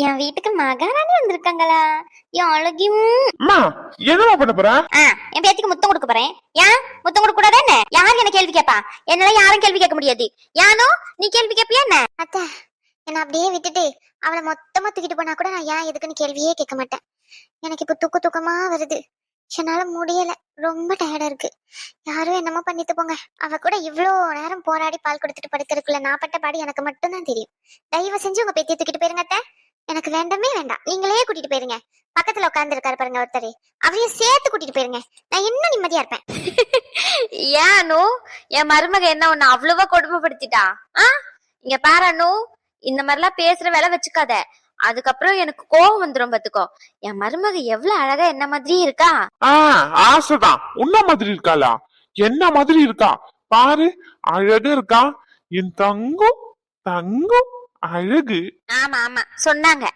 என் வீட்டுக்கு மகாராணி வந்திருக்காங்களா? என் அழகியும் அம்மா என்னமா பண்ண போற? என் பேத்திக்கு முத்தம் கொடுக்க போறேன். ஏன் முத்தம் கொடுக்க கூடாது? என்ன யாரு என்ன கேள்வி கேப்பா? என்னால யாரும் கேள்வி கேட்க முடியாது. யானோ நீ கேள்வி கேப்பியா என்ன? அத்தை என்ன அப்படியே விட்டுட்டு அவளை மொத்தமா தூக்கிட்டு போனா கூட நான் ஏன் எதுக்குன்னு கேள்வியே கேட்க மாட்டேன். எனக்கு இப்ப தூக்கமா வருது. என்னால முடியல, ரொம்ப டயர்டா இருக்கு. யாரும் என்னமோ பண்ணிட்டு போங்க. அவ கூட இவ்வளோ நேரம் போராடி பால் கொடுத்துட்டு படுக்கிறதுக்குள்ள நான் பட்ட பாடி எனக்கு மட்டும்தான் தெரியும். தயவு செஞ்சு உங்க பேத்தியை தூக்கிட்டு போயிருங்க அத்தை. எனக்கு வேண்டமே வேண்டாம், நீங்களே கூட்டிட்டு போயிருங்க. பக்கத்துல உட்கார்ந்து இருக்காரு பாருங்க ஒருத்தர், அவரையும் சேர்த்து கூட்டிட்டு போயிருங்க. நான் இன்னும் நிம்மதியா இருப்பேன். ஏனோ என் மருமக என்ன உன்ன அவ்வளவா கொடுமைப்படுத்திட்டா? இங்க பாரு, இந்த மாதிரிலாம் பேசுற வேலை வச்சுக்காத. அதுக்கப்புறம் எனக்கு கோவம் வந்துரும் பாத்துக்கோ. என் மருமக எவ்வளவு அழகா என்ன மாதிரி இருக்கா. ஆசைதான். உன்ன மாதிரி இருக்காளா? என்ன மாதிரி இருக்கா பாரு, அழகு இருக்கா என் தங்கம். தங்கம் அழகு. ஆமா ஆமா சொன்னாங்க.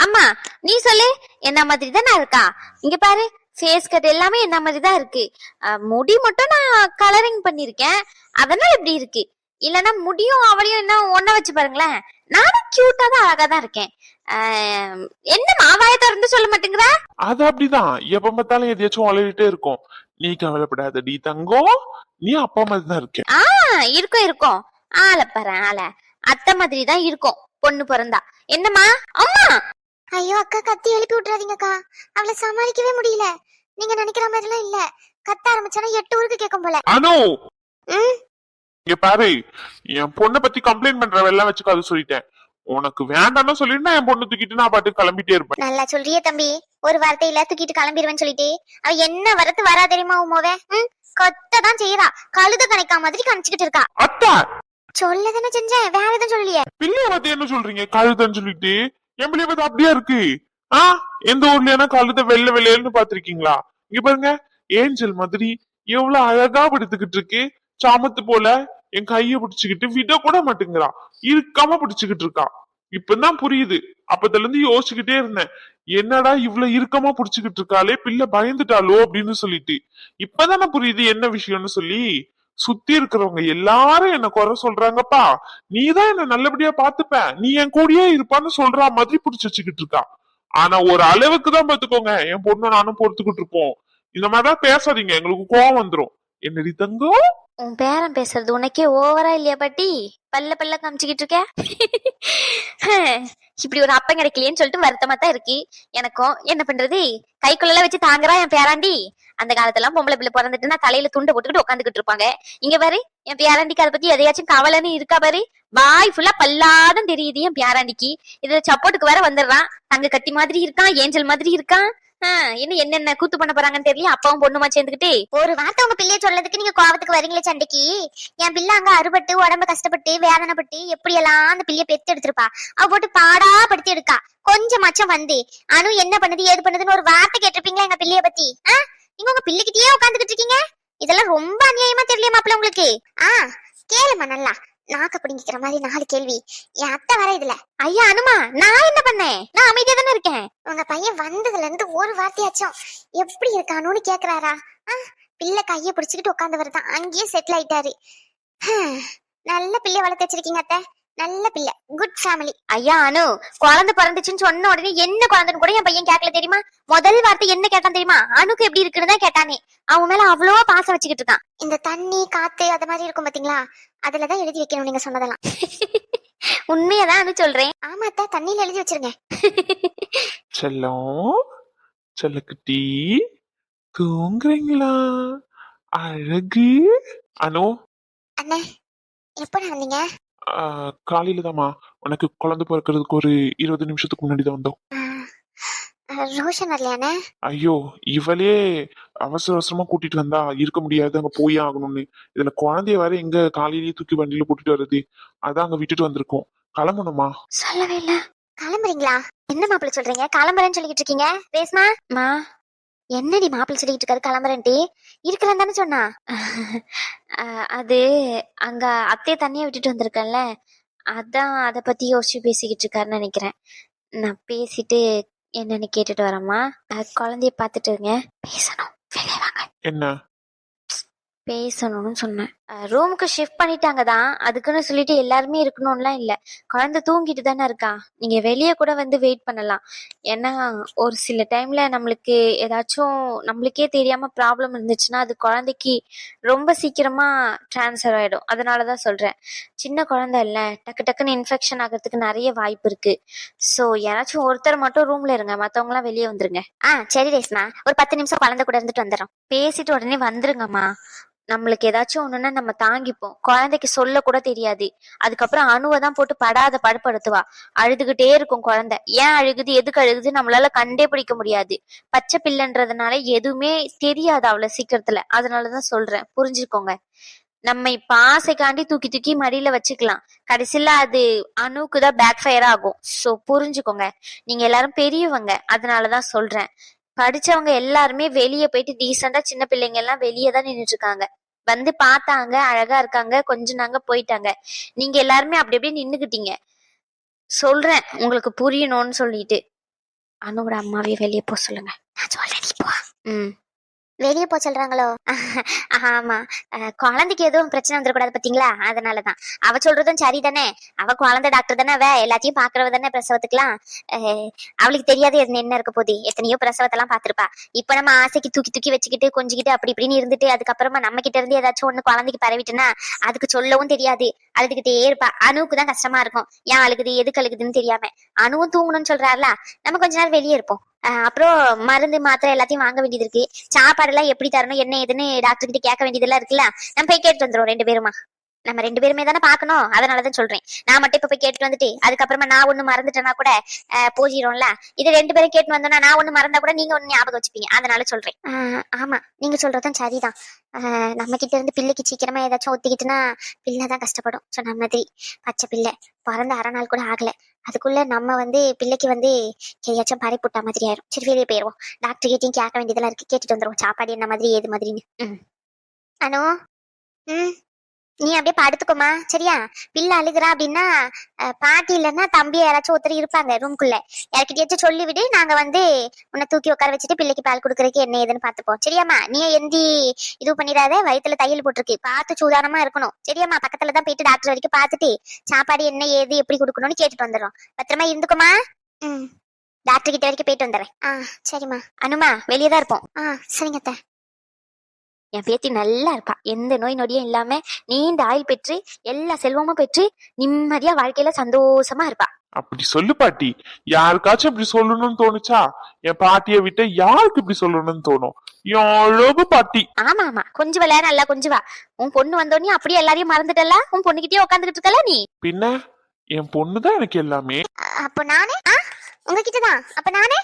அம்மா நீ சொல்லு, என்ன மாதிரி தானே இருக்கா? இங்க பாரு, ஃபேஸ் கட் எல்லாமே என்ன மாதிரி தான் இருக்கு. முடி மட்டும் நான் கலரிங் பண்ணிருக்கேன், அதனால இப்படி இருக்கு. இல்லன்னா முடியும் அவளையும் என்ன ஒன்ன வச்சு பாருங்களேன். நானும் கியூட்டா தான் அழகா தான் இருக்கேன். என்ன மாவாய திறந்து சொல்ல மாட்டேங்கிற? அது அப்படிதான், எப்ப பார்த்தாலும் எதையாச்சும் வளரிட்டே இருக்கும். நீ கவலைப்படாதடி தங்கம், நீ அப்பா மாதிரி தான் இருக்க. இருக்கும் இருக்கும். ஆளை பாரு ஆளை, அத்தை மாதிரி தான் இருக்கும் பொண்ணு பிறந்தா. என்னம்மா? அம்மா ஐயோ அக்கா, கத்தி எழுப்பி விட்டுறாதீங்கக்கா. அவளை சமாளிக்கவே முடியல. நீங்க நினைக்கிற மாதிரி எல்லாம் இல்ல. கத்த ஆரம்பிச்சானா 8 ஊருக்கு கேட்கும் போல. அனு இங்க பாரு, என் பொண்ணை பத்தி கம்ப்ளைண்ட் பண்ற வெள்ளம் வச்சுக்காது சொல்லிட்டேன். உனக்கு வேண்டாம்னு சொல்லிட்டு என் பொண்ணு தூக்கிட்டு நான் பாட்டு கிளம்பிட்டே இருப்பேன். நல்லா சொல்றியே தம்பி, ஒரு வார்த்தையில தூக்கிட்டு கிளம்பிடுவேன்னு சொல்லிட்டு அவ என்ன வரத்து வரா தெரியுமா? உமோவே கொத்ததான் செய்யறா, கழுத கணைக்கா மாதிரி கணிச்சுக்கிட்டு இருக்கா. அத்தா சொல்லதானே செஞ்சேன், வேற எதுவும் சொல்லலையே. பிள்ளைய பத்தி என்ன சொல்றீங்க? கழுதன்னு சொல்லிட்டு என் பிள்ளைய பத்தி அப்படியா இருக்கு? எந்த ஊர்லயானா கழுத வெள்ளை வெள்ளையன்னு பாத்திருக்கீங்களா? இங்க பாருங்க, ஏஞ்சல் மாதிரி எவ்வளவு அழகா படுத்துக்கிட்டு இருக்கு. சாமத்து போல என் கைய பிடிச்சுக்கிட்டு விட கூட மாட்டேங்கிறா, இருக்காம பிடிச்சுக்கிட்டு இருக்கா. இப்பதான் புரியுது. அப்பத்துல இருந்து யோசிச்சுக்கிட்டே இருந்தேன், என்னடா இவ்வளவு இறுக்கமா புடிச்சுக்கிட்டு இருக்காளே, பிள்ளை பயந்துட்டாளோ அப்படின்னு சொல்லிட்டு. இப்பதானே புரியுது என்ன விஷயம்னு சொல்லி. சுத்தி இருக்கிறவங்க எல்லாரும் என்ன குறை சொல்றாங்கப்பா, நீதான் என்ன நல்லபடியா பாத்துப்ப, நீ என் கூடயே இருப்பான்னு சொல்ற மாதிரி புடிச்சு வச்சுக்கிட்டு இருக்கா. ஆனா ஒரு அளவுக்கு தான் பாத்துக்கோங்க, என் பொண்ணு நானும் பொறுத்துக்கிட்டு இருப்போம். இந்த மாதிரிதான் பேசாதீங்க, எங்களுக்கு கோவம் வந்துரும். என்னடி தங்கம்? உன் பேரன் பேசுறது உனக்கே ஓவரா இல்லையா பாட்டி? பல்ல பல்ல காமிச்சுக்கிட்டு இருக்க. இப்படி ஒரு அப்பம் கிடைக்கலையேன்னு சொல்லிட்டு வருத்தமா தான் இருக்கு எனக்கும். என்ன பண்றது, கைக்குள்ள வச்சு தாங்குறா என் பேராண்டி. அந்த காலத்துல பொம்பளை பிள்ளை பிறந்துட்டுன்னா தலையில துண்டை போட்டுக்கிட்டு உட்காந்துக்கிட்டு இருப்பாங்க. இங்க பாரு, என் பேராண்டிக்கு அதை பத்தி எதையாச்சும் கவலைன்னு இருக்கா பாரு. வாய் ஃபுல்லா பல்லாதான் தெரியுது என் பேராண்டிக்கு. இதுல சப்போர்ட்டுக்கு வேற வந்துடுறான். தங்க கட்டி மாதிரி இருக்கான், ஏஞ்சல் மாதிரி இருக்கான். இன்னும் என்னென்ன கூத்து பண்ண போறாங்கன்னு தெரியல. அப்பாவும் பொண்ணுமா சேர்ந்துக்கிட்டு ஒரு வார்த்தை உங்க பிள்ளைய சொல்றதுக்கு நீங்க கோவத்துக்கு வரீங்களே சண்டைக்கு. என் பிள்ளை அங்க அறுபட்டு உடம்ப கஷ்டப்பட்டு வேதனைப்பட்டு எப்படி எல்லாம் அந்த பிள்ளைய பெத்து எடுத்திருப்பா. அவ போட்டு பாடா படுத்தி எடுக்கா. கொஞ்சமாச்சும் வந்து அனு என்ன பண்ணுது ஏது பண்ணுதுன்னு ஒரு வார்த்தை கேட்டிருப்பீங்களா எங்க பிள்ளைய பத்தி? நீங்க உங்க பிள்ளைகிட்டயே உட்காந்துக்கிட்டு இருக்கீங்க. இதெல்லாம் ரொம்ப அநியாயமா தெரியல மாப்பிள்ள உங்களுக்கு. கேளுமா நல்லா, நாக்க பிடிங்கிக்கிற மாதிரி 4 கேள்வி. என் அத்தை வர இதுல. ஐயா அனுமா, நான் என்ன பண்ணேன்? நான் அமைதியா தானே இருக்கேன். உங்க பையன் வந்ததுல இருந்து ஒரு வார்த்தையாச்சும் எப்படி இருக்கானு கேக்குறாரா? பிள்ளை கைய பிடிச்சுக்கிட்டு உட்காந்து தான் அங்கேயே செட்டில் ஆயிட்டாரு. நல்ல பிள்ளை வளர்த்து வச்சிருக்கீங்க அத்தை, நல்ல பிள்ளை, குட் ஃபேமிலி. ஐயா அனு, குழந்தை பிறந்துச்சுன்னு சொன்ன உடனே என்ன குழந்தைன்னு கூட என் பையன் கேட்கல தெரியுமா? முதல் வார்த்தை என்ன கேட்டான் தெரியுமா? அனுக்கு எப்படி இருக்குன்னு தான் கேட்டானே. அவன் மேல அவ்வளவா பாசம் வச்சுக்கிட்டு இருக்கான். இந்த தண்ணி காத்து அது மாதிரி இருக்கும் பாத்தீங்களா, அதுலதான் எழுதி வைக்கணும் நீங்க சொன்னதெல்லாம். உண்மையதான் அனு சொல்றேன். ஆமா அத்தா, தண்ணியில எழுதி வச்சிருங்க. செல்லம் செல்லக்குட்டி, தூங்குறீங்களா? அழகு. அனு அண்ணே, எப்ப வந்தீங்க? காலையில தாமா. உனக்கு குழந்தை பிறக்கிறதுக்கு ஒரு 20 நிமிஷத்துக்கு முன்னாடி தான் வந்தோம். ரோஷன் வரலையானே? ஐயோ, இவளே அவசர அவசரமா கூட்டிட்டு வந்தா இருக்க முடியாது, அங்க போய் ஆகணும்னு. இதுல குழந்தைய வேற எங்க காலையிலேயே தூக்கி வண்டியில போட்டுட்டு வருது, அதான் அங்க விட்டுட்டு வந்திருக்கோம். கிளம்பணுமா? சொல்லவே இல்ல. கிளம்புறீங்களா? என்ன மாப்பிள்ள சொல்றீங்க? கிளம்புறேன்னு சொல்லிட்டு இருக்கீங்க ரேஸ்மா? மா என்னடி மாப்பிள்ள சொல்லிட்டு இருக்காரு கிளம்புறேன்ட்டு? இருக்கிறேன் தானே சொன்னா. அது அங்க அத்தைய தண்ணிய விட்டுட்டு வந்திருக்கேன்ல, அதான் அத பத்தி யோசிச்சு பேசிக்கிட்டு இருக்காருன்னு நினைக்கிறேன். நான் பேசிட்டு என்னன்னு கேட்டுட்டு வரேம்மா. குழந்தைய பாத்துட்டு இருங்க, பேசணும். வெளியே வாங்க. என்ன பேசணும்னு சொன்னேன். ரூமுக்கு ஷிஃப்ட் பண்ணிட்டாங்க தான், அதுக்குன்னு சொல்லிட்டு எல்லாருமே இருக்கணும்லாம் இல்ல. குழந்தை தூங்கிட்டு தானே இருக்கா, நீங்க வெளியே கூட வந்து வெயிட் பண்ணலாம். ஏன்னா ஒரு சில டைம்ல நம்மளுக்கு ஏதாச்சும் நம்மளுக்கே தெரியாம ப்ராப்ளம் இருந்துச்சுன்னா அது குழந்தைக்கு ரொம்ப சீக்கிரமா டிரான்ஸ்ஃபர் ஆயிடும். அதனாலதான் சொல்றேன். சின்ன குழந்தை இல்ல, டக்கு டக்குன்னு இன்ஃபெக்ஷன் ஆகிறதுக்கு நிறைய வாய்ப்பு இருக்கு. சோ யாராச்சும் ஒருத்தர் மட்டும் ரூம்ல இருங்க, மத்தவங்க எல்லாம் வெளியே வந்துருங்க. சரி ரேஸ்மா, ஒரு 10 நிமிஷம் குழந்தை கூட இருந்துட்டு வந்துடும். பேசிட்டு உடனே வந்துருங்கம்மா. நம்மளுக்கு ஏதாச்சும் ஒண்ணுன்னா நம்ம தாங்கிப்போம். குழந்தைக்கு சொல்ல கூட தெரியாது. அதுக்கப்புறம் அணுவை தான் போட்டு படாத படுத்துவா. அழுதுகிட்டே இருக்கும் குழந்தை. ஏன் அழுகுது, எதுக்கு அழுகுது நம்மளால கண்டே பிடிக்க முடியாது. பச்சை பிள்ளைன்றதுனால எதுவுமே தெரியாது அவ்வளவு சீக்கிரத்துல. அதனாலதான் சொல்றேன், புரிஞ்சுக்கோங்க. நம்ம இப்ப ஆசைக்காண்டி தூக்கி தூக்கி மடியில வச்சுக்கலாம், கடைசியில அது அணுக்குதான் பேக் ஃபயர் ஆகும். சோ புரிஞ்சுக்கோங்க. நீங்க எல்லாரும் பெரியவங்க, அதனாலதான் சொல்றேன். படிச்சவங்க எல்லாருமே வெளியே போயிட்டு டீசெண்டா, சின்ன பிள்ளைங்க எல்லாம் வெளியே தான் நின்றுட்டு இருக்காங்க. வந்து பார்த்தாங்க, அழகா இருக்காங்க, கொஞ்ச நாங்க போயிட்டாங்க. நீங்க எல்லாருமே அப்படி அப்படியே நின்னுகிட்டீங்க. சொல்றேன் உங்களுக்கு புரியணும்னு சொல்லிட்டு. அனுவோட அம்மாவே வெளியே போ சொல்லுங்க. நான் சொல்றேன், நீ போ. வெளியே போ சொல்றாங்களோ? ஆமா, குழந்தைக்கு எதுவும் பிரச்சனை வந்துடக்கூடாது பாத்தீங்களா, அதனாலதான். அவ சொல்றதும் சரிதானே, அவ குழந்தை டாக்டர் தானே, அவ எல்லாத்தையும் பாக்குறவ தானே பிரசவத்துக்குலாம். அவளுக்கு தெரியாது என்ன இருக்க போகுது. எத்தனையோ பிரசவத்தெல்லாம் பாத்திருப்பா. இப்ப நம்ம ஆசைக்கு தூக்கி தூக்கி வச்சுக்கிட்டு கொஞ்சிக்கிட்டு அப்படி இப்படின்னு இருந்துட்டு அதுக்கப்புறமா நம்ம கிட்ட இருந்து ஏதாச்சும் ஒண்ணு குழந்தைக்கு பரவிட்டுன்னா அதுக்கு சொல்லவும் தெரியாது, அழுதுகிட்டே இருப்பா. அணுவுக்கு தான் கஷ்டமா இருக்கும், ஏன் அழுகுது எதுக்கு அழுகுதுன்னு தெரியாம. அணுவும் தூங்கணும்னு சொல்றாருல, நம்ம கொஞ்ச நேரம் வெளியே இருப்போம். அப்புறம் மருந்து மாத்திரை எல்லாத்தையும் வாங்க வேண்டியது இருக்கு. சாப்பாடு எல்லாம் எப்படி தரணும் என்ன ஏதுன்னு டாக்டர் கிட்ட கேட்க வேண்டியதெல்லாம் இருக்குல்ல. நம்ம போய் கேட்டு வந்துடும் 2 பேருமா. நம்ம 2 பேருமே தானே பாக்கணும், அதனாலதான் சொல்றேன். நான் மட்டும் இப்ப போய் கேட்டு வந்துட்டு அதுக்கப்புறமா நான் ஒண்ணு மறந்துட்டேன்னா கூட போயிடும்ல. இது 2 பேரும் கேட்டு வந்தோம்னா நான் ஒண்ணு மறந்தா கூட நீங்க ஒண்ணு ஞாபகம் வச்சுப்பீங்க, அதனால சொல்றேன். ஆமா, நீங்க சொல்றதும் சரிதான். நம்ம கிட்ட இருந்து பிள்ளைக்கு சீக்கிரமா ஏதாச்சும் ஒத்திக்கிட்டுனா பிள்ளைதான் கஷ்டப்படும். சொன்ன மாதிரி பச்சை பிள்ளை பிறந்த 1/2 நாள் கூட ஆகல, அதுக்குள்ள நம்ம பிள்ளைக்கு எதையாச்சும் பறி போட்ட மாதிரி ஆயிரும். சரி வெளியே போயிருவோம். டாக்டர் கிட்டையும் கேட்க வேண்டியதெல்லாம் இருக்கு, கேட்டுட்டு வந்துருவோம் சாப்பாடு என்ன மாதிரி ஏது மாதிரின்னு. அனோ, நீ அப்படியே படுத்துக்கோமா, சரியா? பிள்ளை அழுகுறா அப்படின்னா பாட்டி இல்லைன்னா தம்பி யாராச்சும் ஒருத்தர் இருப்பாங்க ரூம்குள்ள, யார்கிட்டயாச்சும் சொல்லி விடு. நாங்க உன்னை தூக்கி உட்கார வச்சுட்டு பிள்ளைக்கு பால் கொடுக்கறதுக்கு என்ன ஏதுன்னு பாத்துப்போம், சரியாமா? நீ எந்தி இது பண்ணிடாத, வயித்துல தையல் போட்டிருக்கு, பார்த்து சூதானமா இருக்கணும், சரியாமா? பக்கத்துலதான் போயிட்டு டாக்டர் வரைக்கும் பார்த்துட்டு சாப்பாடு என்ன ஏது எப்படி கொடுக்கணும்னு கேட்டுட்டு வந்துடும். பத்திரமா இருந்துக்குமா? டாக்டர் கிட்ட வரைக்கும் போயிட்டு வந்துடுறேன். சரிம்மா. அனுமா வெளியே தான் இருப்போம். சரிங்க அத்தை. என் பேத்தி நல்லா இருப்பா, எந்த நோய் நொடியும் இல்லாம நீண்ட ஆயுள் பெற்று எல்லா செல்வமும் பெற்று நிம்மதியா வாழ்க்கையில சந்தோஷமா இருப்பா. அப்படி சொல்லு பாட்டி. யாருக்காச்சும் இப்படி சொல்லணும்னு தோணுச்சா? என் பாட்டிய விட்டு யாருக்கு இப்படி சொல்லணும்னு தோணும்? எவ்வளவு பாட்டி. ஆமா ஆமா, கொஞ்சம் விளையாட நல்லா கொஞ்சம் வா. உன் பொண்ணு வந்தோடனே அப்படியே எல்லாரையும் மறந்துட்டல, உன் பொண்ணுகிட்டயே உட்காந்துக்கிட்டு இருக்கல நீ. பின்ன என் பொண்ணுதான் எனக்கு எல்லாமே. அப்ப நானே உங்ககிட்டதான். அப்ப நானே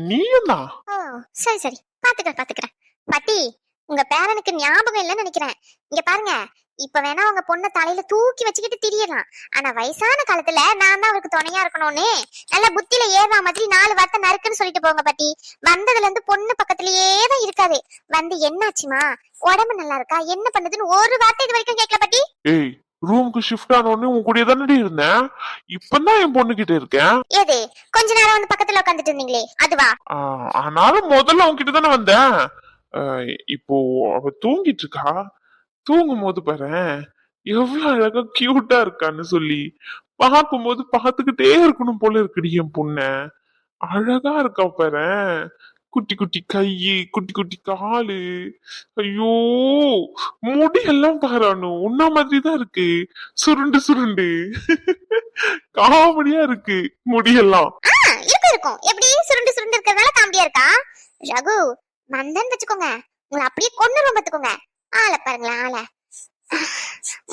நீயும் தான். சரி சரி, பாத்துக்கிறேன். பாட்டி, உங்க பேரனுக்கு ஞாபகம் இல்லைன்னு நினைக்கிறேன். இங்க பாருங்க, இப்ப வேணா உங்க பொண்ணை தலையில தூக்கி வச்சுக்கிட்டு திரியலாம், ஆனா வயசான காலத்துல நான் தான் அவருக்கு துணையா இருக்கணும்னு நல்ல புத்தியில ஏறா மாதிரி 4 வார்த்தை நறுக்குன்னு சொல்லிட்டு போங்க பாட்டி. வந்ததுல இருந்து பொண்ணு பக்கத்திலேயே தான் இருக்காது. என்னாச்சுமா, உடம்பு நல்லா இருக்கா, என்ன பண்ணுதுன்னு ஒரு வார்த்தை இது வரைக்கும் கேட்கல பாட்டி. ஏய், ரூமுக்கு ஷிஃப்ட் ஆன உடனே உன் கூட தானே இருந்தேன், இப்பதான் என் பொண்ணு கிட்ட இருக்கேன். ஏது கொஞ்ச நேரம் பக்கத்துல உட்காந்துட்டு இருந்தீங்களே அதுவா? ஆனாலும் முதல்ல உன்கிட்ட தானே வந்தேன். இப்போ அவ தூங்கிட்டு இருக்கா, தூங்கும் போது பாரு எவ்வளவு அழகா கியூட்டா இருக்கான்னு சொல்லி பார்க்கும் போது பாத்துக்கிட்டே இருக்கணும் போல இருக்குடி என் பொண்ண. அழகா இருக்கா பாரு, குட்டி குட்டி கை, குட்டி குட்டி காலு, ஐயோ முடி எல்லாம் பாரானு உன்ன மாதிரிதான் இருக்கு, சுருண்டு சுருண்டு. காமெடியா இருக்கு முடியெல்லாம். இருக்கும் எப்படி சுருண்டு சுருண்டு இருக்கிறதுனால காமெடியா இருக்கா? ரகு மந்தன் வச்சுக்கோங்க, உங்களை அப்படியே கொண்டு பாத்துக்கோங்க. ஆளை பாருங்களேன், ஆளை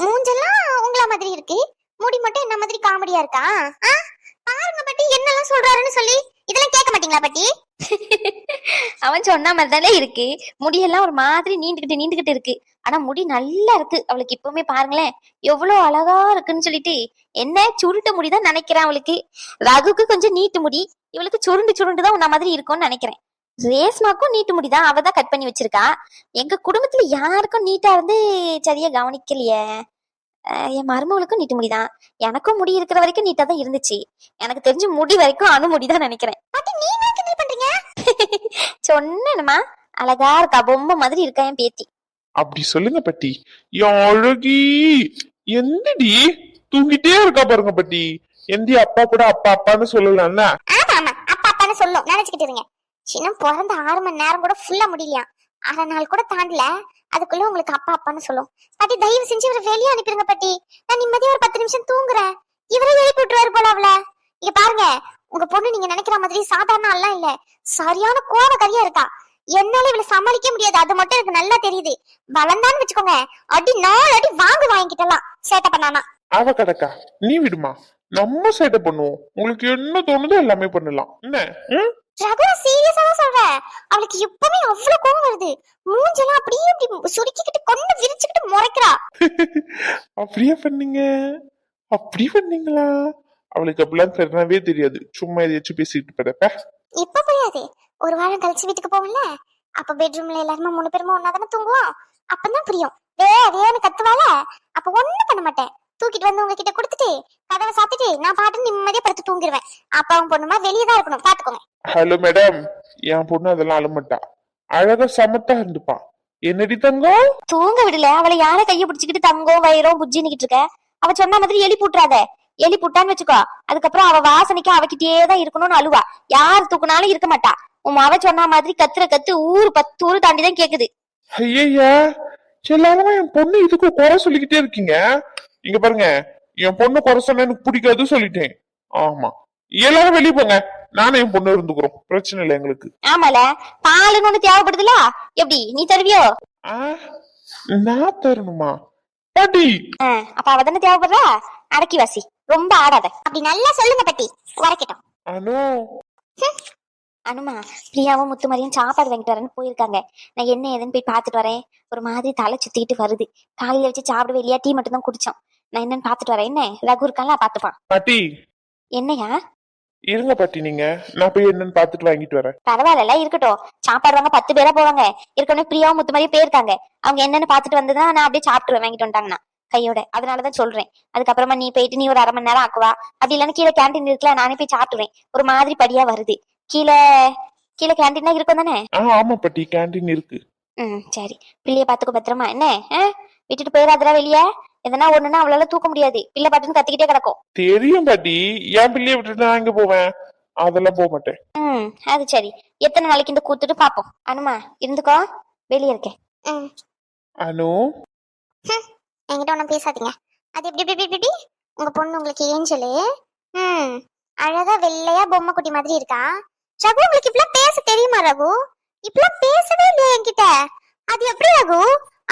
மூஞ்செல்லாம் உங்கள மாதிரி இருக்கு, முடி மட்டும் என்ன மாதிரி காமெடியா இருக்கா? பாருங்க பாட்டி, என்னெல்லாம் சொல்றாருன்னு சொல்லி இதெல்லாம் கேட்க மாட்டீங்களா பாட்டி? அவன் சொன்ன மாதிரி தானே இருக்கு, முடியெல்லாம் ஒரு மாதிரி நீண்டுகிட்டு இருக்கு, ஆனா முடி நல்லா இருக்கு அவளுக்கு. இப்பவுமே பாருங்களேன் எவ்வளவு அழகா இருக்குன்னு சொல்லிட்டு. என்ன சுருட்ட முடிதான் நினைக்கிறேன் அவளுக்கு. ரகுக்கு கொஞ்சம் நீட்டு முடி, இவளுக்கு சுருண்டுதான் உன்ன மாதிரி இருக்கும்னு நினைக்கிறேன். ரேஸ்மாக்கும் நீட்டு முடிதான், அவதான் கட் பண்ணி வச்சிருக்கா. எங்க குடும்பத்துல யாருக்கும் நீட்டா இருந்து சரியா கவனிக்கலையே. என் மருமகளுக்கும் நீட்டு முடிதான், எனக்கும் முடி இருக்கிற வரைக்கும் நீட்டா தான் இருந்துச்சு. எனக்கு தெரிஞ்சு முடி வரைக்கும் அணு முடிதான் நினைக்கிறேன். சொன்னேன்மா, அழகா இருக்கா, பொம்மை மாதிரி இருக்கா என் பேத்தி. அப்படி சொல்லுங்க பட்டி. என் அழகி எந்தடி தூங்கிட்டே இருக்கா பாருங்க பட்டி. எந்தி அப்பா கூட அப்பா அப்பான்னு சொல்லலாம்ல. ஆமா ஆமா அப்பா அப்பான்னு சொல்லும் நினைச்சுக்கிட்டு இருங்க. சின்ன பிறந்த 6 மணி நேரம் கூட ஃபுல்லா முடியலையா, 1/2 நாள் கூட தாண்டல, அதுக்குள்ள உங்களுக்கு அப்பா அப்பான்னு சொல்லும். பாட்டி தயவு செஞ்சு இவரை வெளியே அனுப்பிடுங்க பாட்டி. நான் நிம்மதியா ஒரு 10 நிமிஷம் தூங்குறேன். இவரே எழுப்பி விட்டுருவாரு போல அவள. இங்க பாருங்க, உங்க பொண்ணு நீங்க நினைக்கிற மாதிரி சாதாரண எல்லாம் இல்ல, சரியான கோவக்காரியா இருக்கா. என்னால இவளை சமாளிக்க முடியாது, அது மட்டும் எனக்கு நல்லா தெரியுது. வளர்ந்தான்னு வச்சுக்கோங்க, அடி 4 அடி வாங்கிட்டலாம் சேட்டை பண்ணானா. அவ கடக்கா, நீ விடுமா, நம்ம சேட்டை பண்ணுவோம். உங்களுக்கு என்ன தோணுதோ எல்லாமே பண்ணலாம். என்ன ரகு சீரியஸா தான் சொல்றேன். அவளுக்கு எப்பவுமே அவ்வளவு கோவம் வருது. மூஞ்செல்லாம் அப்படியே இப்படி சுருக்கிக்கிட்டு கொண்டு விரிச்சுக்கிட்டு முறைக்கிறா. அப்படியே பண்ணீங்க? அப்படி பண்ணீங்களா? அவளுக்கு அப்படிலாம் தெரியவே தெரியாது, சும்மா எதையாச்சும் பேசிட்டு போறப்ப. இப்ப புரியாது, ஒரு வாரம் கழிச்சு வீட்டுக்கு போவோம்ல, அப்ப பெட்ரூம்ல எல்லாருமே 3 பேருமே ஒன்னா தானே தூங்குவோம். அப்பதான் புரியும். வேன்னு கத்துவால, அப்ப ஒண்ணும் பண்ண மாட்டேன். தூக்கிட்டு வந்து உங்ககிட்ட கொடுத்துட்டு கதவை சாத்திட்டு நான் பாட்டு நிம்மதியா படுத்து தூங்கிடுவேன். அப்பாவும் பொண்ணுமா வெளியே தான் இருக்கணும், பாத்துக்கோங்க. ஹலோ மேடம், என் பொண்ணு அதெல்லாம் அழமாட்டா, அழகா சமத்தா இருந்துப்பா. என்னடி தங்கம்? தூங்க விடல, அவளை யார கைய பிடிச்சுக்கிட்டு தங்கம் வயிறும் புஜ்ஜின்னுகிட்டு இருக்க. அவ சொன்ன மாதிரி எலி பூட்டுறாத. எலி புட்டான்னு வச்சுக்கோ, அதுக்கப்புறம் அவ வாசனைக்கு அவகிட்டேதான் இருக்கணும்னு அழுவா. யார் தூக்குனாலும் இருக்க மாட்டா. உன் அவ சொன்ன மாதிரி கத்துற கத்து ஊரு 10 ஊரு தாண்டிதான் கேக்குது. ஐயா, எல்லாரும் என் பொண்ணு இதுக்கு குறை சொல்லிக்கிட்டே இருக்கீங்க. இங்க பாருங்க, என் பொண்ணு குறை சொன்னா எனக்கு பிடிக்காது சொல்லிட்டேன். ஆமா, எல்லாரும் வெளியே போங்க, நானும் என் பொண்ணு இருந்துக்கிறோம், பிரச்சனை இல்லை எங்களுக்கு. ஆமால, பாலுன்னு ஒண்ணு தேவைப்படுதுல, எப்படி நீ தருவியோ? நான் தரணுமா பாட்டி? அப்ப அவ தானே தேவைப்படுறா. அடக்கி வாசி, ரொம்ப ஆடாத. அப்படி நல்லா சொல்லுங்க பட்டி, உரைக்கட்டும். அனு அனுமா, பிரியாவும் முத்துமாரியும் சாப்பாடு வாங்கிட்டு வரேன்னு போயிருக்காங்க. நான் என்ன ஏதுன்னு போய் பாத்துட்டு வரேன். ஒரு மாதிரி தலை சுத்திக்கிட்டு வருது. காலையில வச்சு சாப்பிட வெளியா டீ மட்டும் தான் குடிச்சோம். நான் என்னன்னு பாத்துட்டு வரேன். என்ன ரகு இருக்கான்ல, பாத்துப்பான். பாட்டி என்னையா? இருங்க பாட்டி, நீங்க நான் போய் என்னன்னு பாத்துட்டு வாங்கிட்டு வரேன். பரவாயில்ல, இருக்கட்டும். சாப்பாடு வாங்க 10 பேரா போவாங்க. ஏற்கனவே பிரியாவும் முத்துமாரியும் போயிருக்காங்க. அவங்க என்னன்னு பாத்துட்டு வந்துதான் நான் அப்படியே சாப்பிட்டுருவேன், வாங்கிட்டு வந்துட்டாங்கன்னா கையோட. அதனாலதான் சொல்றேன். அதுக்கப்புறமா நீ போயிட்டு நீ ஒரு 1/2 மணி நேரம் ஆக்குவா. அப்படி இல்லைன்னா கீழே கேண்டீன் இருக்குல்ல, நானே போய் சாப்பிட்டுருவேன். ஒரு மாதிரி படியா வருது. கீழே கேண்டீன் இருக்கும் தானே? ஆமா பாட்டி, கேண்டீன் இருக்கு. சரி, பிள்ளைய பாத்துக்கோ பத்திரமா. என்ன விட்டுட்டு போயிடாதடா வெளியே. எதனா ஒண்ணுன்னா அவளால தூக்க முடியாது. பிள்ளை பாட்டுன்னு கத்திக்கிட்டே கிடக்கும். தெரியும் பாட்டி, என் பிள்ளைய விட்டுட்டு நான் எங்க போவேன்? அதெல்லாம் போக மாட்டேன். அது சரி. எத்தனை நாளைக்கு இந்த கூத்துட்டு பாப்போம். அனுமா இருந்துக்கோ, வெளியே இருக்கேன். அனு என்கிட்ட ஒண்ணும் பேசாதீங்க. அது எப்படி உங்க பொண்ணு உங்களுக்கு ஏஞ்சலு அழகா வெள்ளையா பொம்மை குட்டி மாதிரி இருக்கா. ரகு உங்களுக்கு இப்பெல்லாம் பேச தெரியுமா? ரகு இப்பெல்லாம் பேசவே இல்லையா என்கிட்ட? அது எப்படி ரகு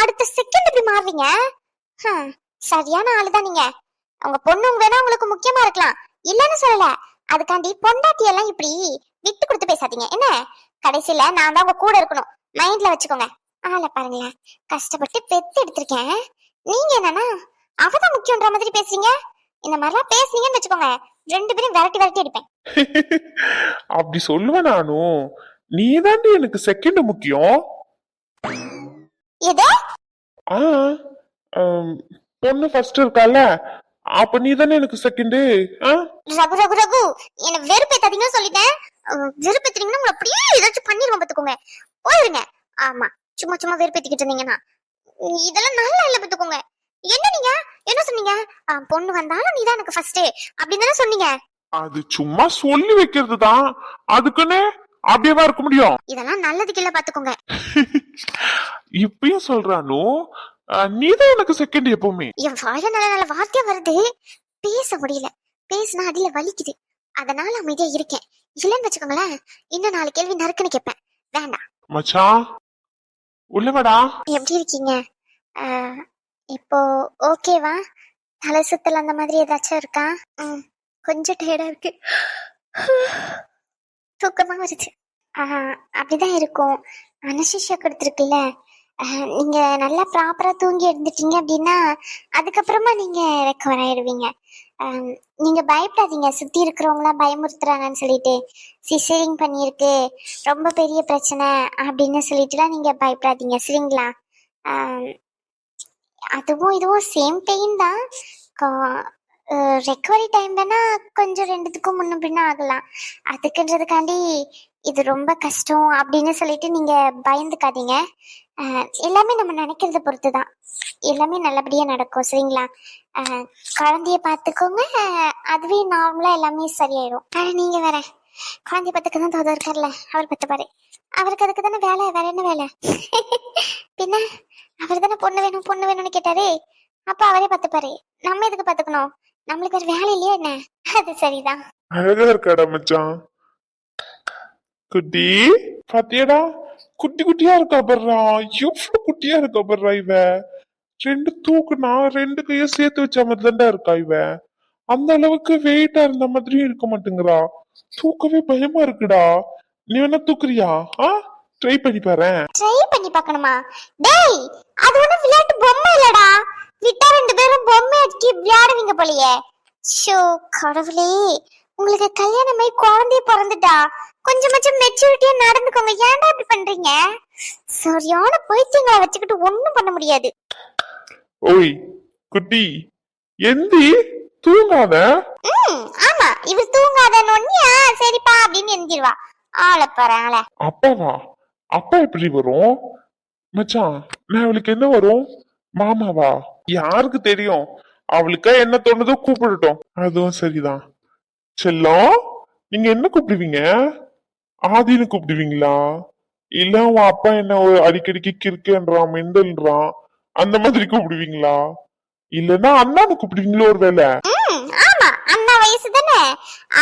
அடுத்த செகண்ட் இப்படி மாறுவீங்க? சரியான ஆளுதான் நீங்க. உங்க பொண்ணு வேணா உங்களுக்கு முக்கியமா இருக்கலாம், இல்லன்னு சொல்லல. அதுக்காண்டி பொண்டாட்டி எல்லாம் இப்படி விட்டு கொடுத்து பேசாதீங்க என்ன. கடைசியில நான் தான் உங்க கூட இருக்கணும், மைண்ட்ல வச்சுக்கோங்க. ஆளை பாருங்களேன், கஷ்டப்பட்டு பெத்து எடுத்திருக்கேன். நீங்க என்னன்னா அவதான் முக்கியன்ற மாதிரி பேசுறீங்க. இந்த மாதிரிலாம் பேசுனீங்கன்னு வச்சுக்கோங்க, 2 பேரும் விரட்டி அடிப்பேன். அப்படி சொல்லுவேன் நானும். நீ தாண்டி எனக்கு செகண்ட் முக்கியம். எது? பொண்ணு ஃபர்ஸ்ட் இருக்கால, அப்ப நீ தானே எனக்கு செகண்ட். ரகு ரகு ரகு என்ன வெறுப்பேத்தாதீங்கன்னு சொல்லிட்டேன். வெறுப்பேத்தீங்கன்னா உங்களை அப்படியே ஏதாச்சும் பண்ணிடுவோம் பாத்துக்கோங்க. போயிருங்க. ஆமா, சும்மா வெறுப்பேத்திக்கிட்டு இருந்தீங்கன்னா இதெல்லாம் நல்லா இல்ல பாத்துக்கோங்க. என்ன நீங்க என்ன சொன்னீங்க? பொண்ணு வந்தாலும் நீதான் எனக்கு ஃபர்ஸ்ட் அப்படின்னு தானே சொன்னீங்க. அது சும்மா சொல்லி வைக்கிறது தான், அதுக்குன்னு அப்படியேவா இருக்க முடியும்? இதெல்லாம் நல்லதுக்கு இல்ல பாத்துக்கோங்க. இப்பயும் சொல்றானோ, நீதான் எனக்கு செகண்ட் எப்பவுமே. என் வாழ நல்ல வார்த்தையா வருது, பேச முடியல. பேசினா அடியில வலிக்குது, அதனால அமைதியா இருக்கேன். இல்லன்னு வச்சுக்கோங்களேன், இன்னும் 4 கேள்வி நறுக்குன்னு கேட்பேன். வேண்டாம். மச்சான் உள்ளவடா. எப்படி இருக்கீங்க? இப்போ ஓகேவா? தலை சுத்தல் அந்த மாதிரி ஏதாச்சும் இருக்கா? கொஞ்சம் டயர்டா இருக்கு, தூக்கமா வருது. அப்படிதான் இருக்கும். அனஸ்தீசியா கொடுத்துருக்குல்ல, நீங்க நல்லா ப்ராப்பரா தூங்கி இருந்துட்டீங்க அப்படின்னா அதுக்கப்புறமா நீங்க ரெக்கவர் ஆயிடுவீங்க. நீங்க பயப்படாதீங்க, சுத்தி இருக்கிறவங்களாம் பயமுறுத்துறாங்கன்னு சொல்லிட்டு சிசேரிங் பண்ணியிருக்கு, ரொம்ப பெரிய பிரச்சனை அப்படின்னு சொல்லிட்டுலாம் நீங்க பயப்படாதீங்க, சரிங்களா? அதுவும் இதுவும் சேம் பெயின் தான். ரெக்கவரி டைம் வேணா கொஞ்சம் 2த்துக்கும் முன்ன பின்ன ஆகலாம். அதுக்குன்றதுக்காண்டி இது ரொம்ப கஷ்டம் அப்படின்னு சொல்லிட்டு நீங்க பயந்துக்காதீங்க. எல்லாமே நம்ம நினைக்கிறத பொறுத்து தான். எல்லாமே நல்லபடியா நடக்கும், சரிங்களா? குழந்தைய பார்த்துக்கோங்க. அதுவே நார்மலா எல்லாமே சரியாயிடும். நீங்க வேற குழந்தைய பார்த்துக்க தான் தோதா இருக்கார்ல, அவர் பார்த்துப்பாரு. அவருக்கு அதுக்கு தானே வேலை, வேற என்ன வேலை? பின்ன அவர் தானே பொண்ணு வேணும் பொண்ணு வேணும்னு கேட்டாரு, அப்ப அவரே பார்த்துப்பாரு. நம்ம எதுக்கு பார்த்துக்கணும்? நம்மளுக்கு ஒரு வேலை இல்லையா என்ன? அது சரிதான். அழகா இருக்காடா மச்சான். குட்டி பாத்தியாடா, குட்டி குட்டியா இருக்கா பர்றா, எவ்வளவு குட்டியா இருக்கா பர்றா இவ. ரெண்டு தூக்குனா ரெண்டு கையும் சேர்த்து வச்ச மாதிரி தான்டா இருக்கா இவ. அந்த அளவுக்கு வெயிட்டா இருந்த மாதிரியும் இருக்க மாட்டேங்கிறா. தூக்கவே பயமா இருக்குடா. நீ வேணா தூக்குறியா? ட்ரை பண்ணி பாரு. ட்ரை பண்ணி பார்க்கணுமா? டேய், அது ஒண்ணு விளையாட்டு பொம்மை இல்லடா. விட்டா ரெண்டு பேரும் பொம்மை அடிக்கி விளையாடுவீங்க போலயே. ஷோ கடவுளே, உங்களுக்கு கல்யாணமாயி குழந்தைய பிறந்துட்டா. கொஞ்சமாச்சும் மெச்சூரிட்டியா நடந்துக்கோங்க. ஏன்டா இப்படி பண்றீங்க? சரியான பைத்தியங்களை வச்சுக்கிட்டு ஒண்ணும் பண்ண முடியாது. ஓய் குட்டி, எந்தி தூங்காத. ஆமா, இவர் தூங்காதன்னு சரிப்பா அப்படின்னு எந்திருவா. ஆளை பாரு ஆளை. அப்பாவா? அப்பா எப்படி வரும் மச்சான்? நான் அவளுக்கு என்ன வரும்? மாமாவா? யாருக்கு தெரியும்? அவளுக்கா என்ன தோணுதோ கூப்பிடட்டும். அதுவும் சரிதான். செல்லம், நீங்க என்ன கூப்பிடுவீங்க? ஆதின்னு கூப்பிடுவீங்களா? இல்ல உன் அப்பா என்ன அடிக்கடிக்கு கிறுக்கன்றான் மெண்டல்ன்றான் அந்த மாதிரி கூப்பிடுவீங்களா? இல்லன்னா அண்ணான்னு கூப்பிடுவீங்களோ ஒரு வேலை? ஆமா, அண்ணா வயசு தானே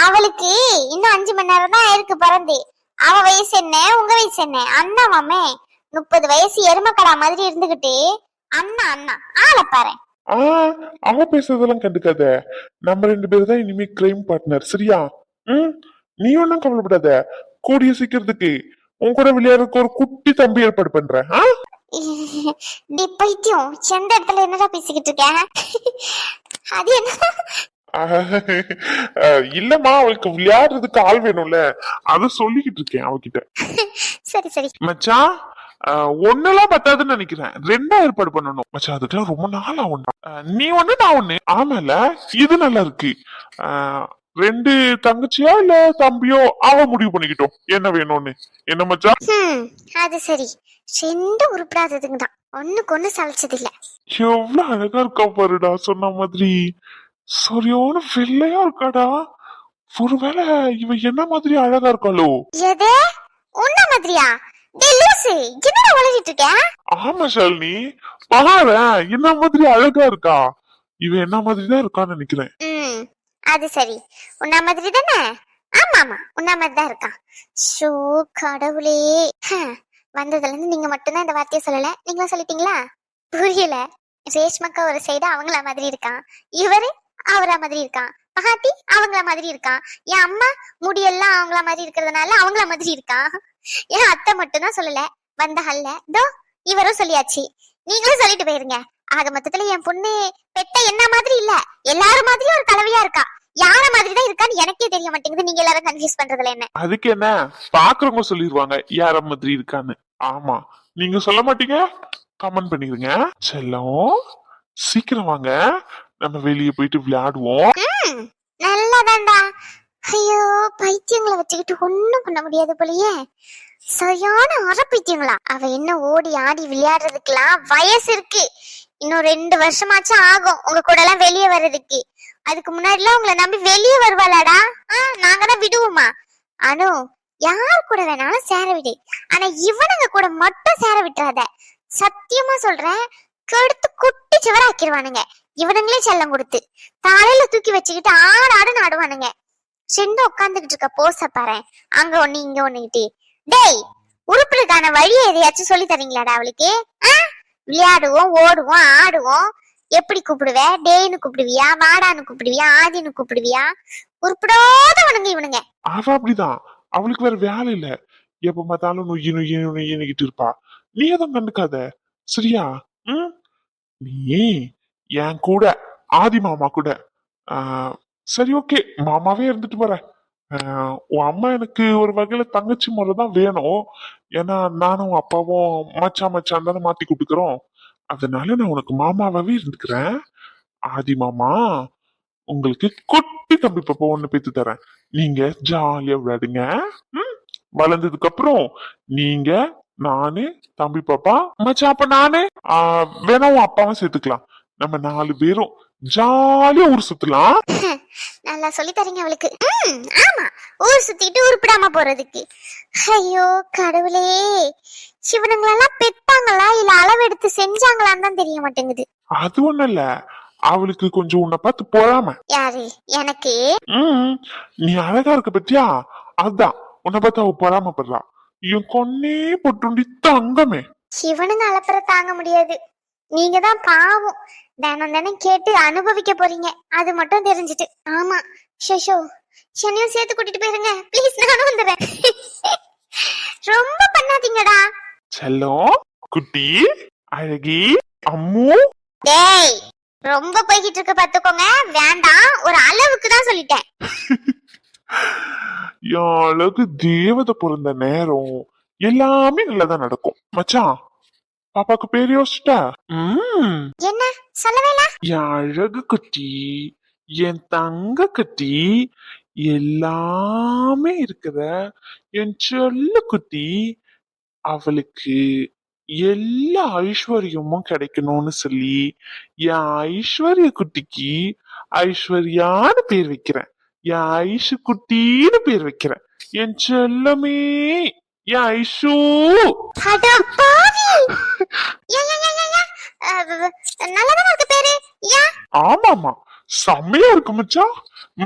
அவளுக்கு. இன்னும் 5 மணி நேரம் தான் இருக்கு பிறந்து. அவ வயசு என்ன, உங்க வயசு என்ன? அண்ணா மாமே 30 வயசு எருமக்கடா மாதிரி இருந்துகிட்டு அண்ணா அண்ணா ஆளை பாரு. அவ பேசுறதெல்லாம் கண்டுக்காத. நம்ம 2 பேரும் தான் இனிமே கிரைம் பார்ட்னர், சரியா? நீ ஒன்னும் கவலைப்படாத. கூடிய சீக்கிரத்துக்கு உன் கூட விளையாடுறதுக்கு ஒரு குட்டி தம்பி ஏற்பாடு பண்றேன். பைத்தியம், எந்த இடத்துல என்னடா பேசிக்கிட்டு இருக்க? அது என்ன? இல்லம்மா, அவளுக்கு விளையாடுறதுக்கு ஆள் வேணும்ல, அத சொல்லிக்கிட்டு இருக்கேன் அவகிட்ட. சரி சரி மச்சான், ஒன்னெல்லாம் பத்தாதுன்னு நினைக்கிறேன். 2 ஏற்பாடு பண்ணணும் மச்சான். அதுக்கெல்லாம் ரொம்ப நாள் ஆகும். நீ ஒண்ணு நான் ஒண்ணு. ஆமால, இது நல்லா இருக்கு. 2 தங்கச்சியா இல்ல தம்பியோ அவ முடிவு பண்ணிக்கிட்டோம் என்ன வேணும்னு. என்ன மச்சான்? அது சரி, 2 உருப்படாததுங்க தான். ஒண்ணுக்கு ஒண்ணு சளைச்சது இல்ல. எவ்வளவு அழகா இருக்கா பாருடா. சொன்ன மாதிரி சரியான வெள்ளையா இருக்காடா. ஒருவேளை இவ என்ன மாதிரி அழகா இருக்காளோ? எது உன்ன மாதிரியா? டேய் லூசு, என்னடா வளரிட்டு இருக்க? ஆமா ஷாலினி, பாரு என்ன மாதிரி அழகா இருக்கா. இவ என்ன மாதிரி தான் இருக்கான்னு நினைக்கிறேன். அது சரி, உன்ன மாதிரி தானே? ஆமா ஆமா, உன்ன மாதிரி தான் இருக்கா. ஷோ கடவுளே, வந்ததுல இருந்து நீங்க மட்டும்தான் இந்த வார்த்தையை சொல்லல. நீங்களும் சொல்லிட்டீங்களா? புரியல. ரேஷ்மக்கா ஒரு சைடு அவங்கள மாதிரி இருக்கான், இவரு அவரா மாதிரி இருக்கான், மகாத்தி அவங்கள மாதிரி இருக்கான், என் அம்மா முடியெல்லாம் அவங்கள மாதிரி இருக்கிறதுனால அவங்கள மாதிரி இருக்கான். என் அத்தை மட்டும் தான் சொல்லல, வந்த ஹல்ல தோ இவரும் சொல்லியாச்சு. நீங்களும் சொல்லிட்டு போயிருங்க. ஆக மொத்தத்துல என் பொண்ணு பெட்ட என்ன மாதிரி இல்ல, எல்லாரும் மாதிரியும் ஒரு கலவையா இருக்கா. யார மாதிரி தான் இருக்கான்னு எனக்கே தெரிய மாட்டேங்குது. நீங்க எல்லாரும் கன்ஃபியூஸ் பண்றதுல என்ன? அதுக்கு என்ன, பாக்குறவங்க சொல்லிடுவாங்க யார மாதிரி இருக்கான்னு. ஆமா, நீங்க சொல்ல மாட்டீங்க, கமெண்ட் பண்ணிருங்க. செல்லம், சீக்கிரம் வாங்க, நம்ம வெளியே போயிட்டு விளையாடுவோம். நல்லாதான்டா. ஐயோ, பைத்தியங்களை வச்சுக்கிட்டு ஒண்ணும் பண்ண முடியாது போலயே. சரியான அரை பைத்தியங்களா. அவ என்ன ஓடி ஆடி விளையாடுறதுக்கெல்லாம் வயசு இருக்கு. இன்னும் 2 வருஷமாச்சும் ஆகும் உங்க கூட எல்லாம் வெளியே வர்றதுக்கு. அதுக்கு முன்னாடி எல்லாம் உங்களை நம்பி வெளியே வருவாளாடா? நாங்க தான் விடுவோமா? அனு, யார் கூட வேணாலும் சேர விடு, ஆனா இவனுங்க கூட மட்டும் சேர விட்டுறாத. சத்தியமா சொல்றேன், கெடுத்து குட்டி சுவராக்கிடுவானுங்க. இவனுங்களே செல்லம் கொடுத்து தலையில தூக்கி வச்சுக்கிட்டு ஆடாடுன்னு ஆடுவானுங்க. 2 உட்காந்துக்கிட்டு இருக்க போச பாரு, அங்க ஒண்ணு இங்க ஒண்ணுகிட்டு. டேய், உறுப்புக்கான வழியை எதையாச்சும் சொல்லி தரீங்களாடா அவளுக்கு? விளையாடுவோம், ஓடுவோம், ஆடுவோம். எப்படி கூப்பிடுவ? டேன்னு கூப்பிடுவியா, வாடான்னு கூப்பிடுவியா, ஆதின்னு கூப்பிடுவியா? உருப்படாதவனுங்க இவனுங்க. அவ அப்படிதான், அவளுக்கு வேற வேலை இல்ல. எப்ப பார்த்தாலும் நொய்யி நொய்யி நொய்யிக்கிட்டு இருப்பா. நீ எதுவும் கண்டுக்காத, சரியா? நீ என் கூட ஆதி மாமா கூட சரி ஓகே, மாமாவே இருந்துட்டு போற. உன் அம்மா எனக்கு ஒரு வகையில தங்கச்சி முறைதான் வேணும். ஏன்னா நானும் அப்பாவும் மச்சான் தானே மாத்தி கூப்பிட்டுக்கிறோம். அதனால நான் உனக்கு மாமாவாவே இருந்துக்கிறேன். ஆதி மாமா உங்களுக்கு குட்டி தம்பி பாப்பா ஒண்ணு பெத்து தரேன். நீங்க ஜாலியா விளையாடுங்க. வளர்ந்ததுக்கு அப்புறம் நீங்க நானு தம்பி பாப்பா மச்சான் அப்ப நானு வேணா உன் அப்பாவும் சேர்த்துக்கலாம். நம்ம 4 பேரும் ஜாலியா ஊர் சுத்தலாம். நல்லா சொல்லி தரீங்க அவளுக்கு. ஆமா, ஊர் சுத்திட்டு உருப்பிடாம போறதுக்கு. ஐயோ கடவுளே, சிவனுங்களெல்லாம் பெத்தாங்களா இல்ல அளவெடுத்து செஞ்சாங்களான்னு தான் தெரிய மாட்டேங்குது. அது ஒண்ணு இல்ல, அவளுக்கு கொஞ்சம் உன்னை பார்த்து போறாம. யாரு? எனக்கு? நீ அழகா இருக்க பத்தியா, அதான் உன்னை பார்த்து அவ பொறாமப்படுறா. என் கொன்னே பொட்டுண்டி தங்கமே. சிவனுங்க அலப்பற தாங்க முடியாது. நீங்க தான் பாவம், தினம் தினம் கேட்டு அனுபவிக்க போறீங்க. அது மட்டும் தெரிஞ்சுட்டு. ஆமா ஷஷோ, என்னையும் சேர்த்து கூட்டிட்டு போயிருங்க ப்ளீஸ், நானும் வந்துடுறேன். ரொம்ப பண்ணாதீங்கடா. செல்லம் குட்டி அழகி அம்மு. டேய் ரொம்ப போய்கிட்டு இருக்கு பாத்துக்கோங்க, வேண்டாம், ஒரு அளவுக்கு தான் சொல்லிட்டேன். என் அழகு தேவதை பிறந்த நேரம் எல்லாமே நல்லதா நடக்கும். மச்சான் பாப்பாக்கு பேர் யோசிச்சிட்ட? என்ன சொல்லவே இல்ல? என் அழகு குட்டி, என் தங்க குட்டி, எல்லாமே இருக்கிற என் செல்ல குட்டி, அவளுக்கு எல்லா ஐஸ்வர்யமும் கிடைக்கணும்னு சொல்லி என் ஐஸ்வர்ய குட்டிக்கு ஐஸ்வர்யான்னு பேர் வைக்கிறேன். என் ஐஷு குட்டின்னு பேர் வைக்கிறேன். என் செல்லமே என் ஐஷு. அட பாவி, நல்லதான இருக்கு பேரு. ஏன்? ஆமாமா, செம்மையா இருக்கு மச்சான்.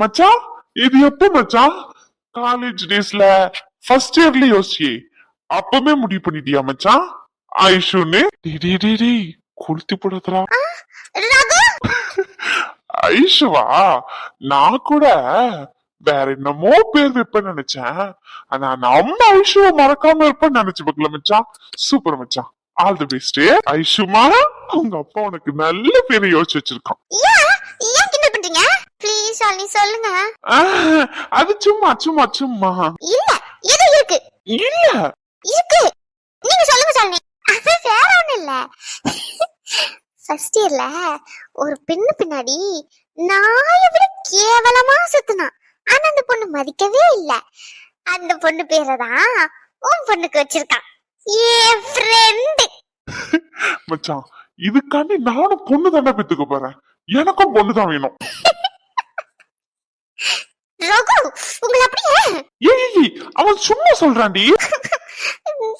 மச்சான் இது எப்ப மச்சான்? காலேஜ் டேஸ்ல ஃபர்ஸ்ட் இயர்ல யோசிச்சியே, அப்பவே முடிவு பண்ணிட்டியா மச்சான் ஐஷுன்னு? டேய் கொளுத்தி போடுறா. ரகு, ஐஷுவா? நான் கூட வேற என்னமோ பேர் வைப்பேன்னு நினைச்சேன். ஆனா நம்ம ஐஷுவை மறக்காம இருப்பேன்னு நினைச்சு பார்க்கல மச்சான். சூப்பர் மச்சான், ஆல் தி பெஸ்ட். ஐஷுமா, உங்க அப்பா உனக்கு நல்ல பேரை யோசிச்சு வச்சிருக்கான். ஏன் கிண்டல் பண்றீங்க? ப்ளீஸ் அண்ணி சொல்லுங்க. அது சும்மா சும்மா சும்மா. இல்ல, இது இருக்கு. இல்ல இருக்கு, நீங்க சொல்லுங்க சாலினி. அது வேற ஒண்ணு இல்ல. ஃபர்ஸ்ட் இயர்ல ஒரு பெண்ணு பின்னாடி நாயை விட கேவலமா சுத்தினா. ஆனா அந்த பொண்ணு மதிக்கவே இல்ல. அந்த பொண்ணு பேரதான் உன் பொண்ணுக்கு வச்சிருக்கான், என் ஃப்ரெண்டு. மச்சான் இதுக்காண்டி நானும் பொண்ணு தானே பெத்துக்க போறேன். எனக்கும் பொண்ணு தான் வேணும். ரகு, உங்களை அப்படியே. ஏய் அவன் சும்மா சொல்றான்டி.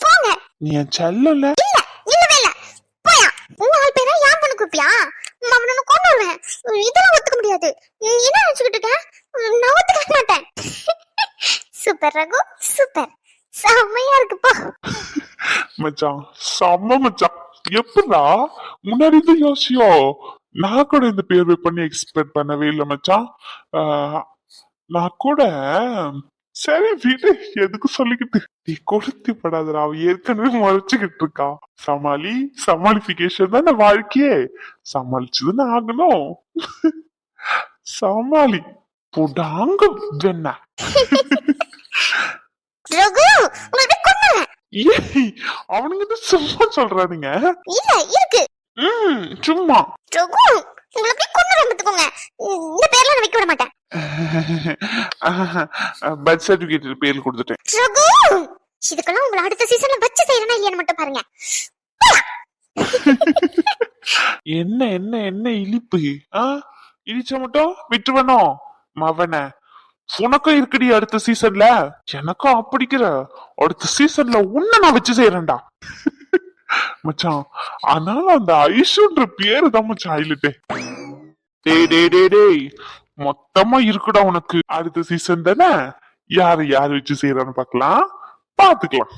போங்க. நீ என் செல்லல. இல்ல, இல்லவே இல்ல. போயா, உங்க ஆள் பேரா யான் பண்ண கூப்பியா? அவனை கொண்டு வருவேன். இதெல்லாம் ஒத்துக்க முடியாது. என்ன நினைச்சுக்கிட்டு இருக்க? நான் ஒத்துக்க மாட்டேன். சூப்பர் ரகு, சூப்பர், செம்மையா இருக்கு போ. மச்சான் செம்ம மச்சான். எப்படா முன்னாடி இருந்து யோசியோ? நான் கூட இந்த பேர் பண்ணி எக்ஸ்பெக்ட் பண்ணவே இல்லை மச்சான். நான் கூட சரி வீடு எதுக்கு சொல்லிக்கிட்டு, நீ கொளுத்தி படாதடா. அவ ஏற்கனவே மறைச்சுக்கிட்டு இருக்கா. சமாளி, சமாளிபிகேஷன் தானே வாழ்க்கையே. சமாளிச்சுதானே ஆகணும். சமாளி போடாங்க வெண்ண. ரகு, உங்களை கொன்னுவேன். ஏய் அவனுங்க சும்மா சொல்றானுங்க. இல்ல இருக்கு. சும்மா. ரகு, உங்களை அப்படியே கொன்னுவேன் பாத்துக்கோங்க. இந்த பேர்ல நான் வைக்க விட மாட்டேன். பர்த் சர்டிபிகேட் பேர் கொடுத்துட்டேன். ரகு, இதுக்கெல்லாம் உங்களை அடுத்த சீசன்ல வச்சு செய்யறேன்னா இல்லையான்னு மட்டும் பாருங்க. என்ன என்ன என்ன இழிப்பு? இழிச்ச மட்டும் விட்டுவனும் மவன. உனக்கும் இருக்குடி அடுத்த சீசன்ல. எனக்கும் அப்படிக்கிற அடுத்த சீசன்ல உன்ன நான் வச்சு செய்யறேன்டா. மச்சான் அதனால அந்த ஐஷுன்ற பேரு தான் மச்சான் ஹைலைட்டே. டேய் மொத்தமா இருக்குடா உனக்கு. அடுத்த சீசன் தானே, யாரு யாரு வச்சு செய்யறான்னு பாக்கலாம், பாத்துக்கலாம்.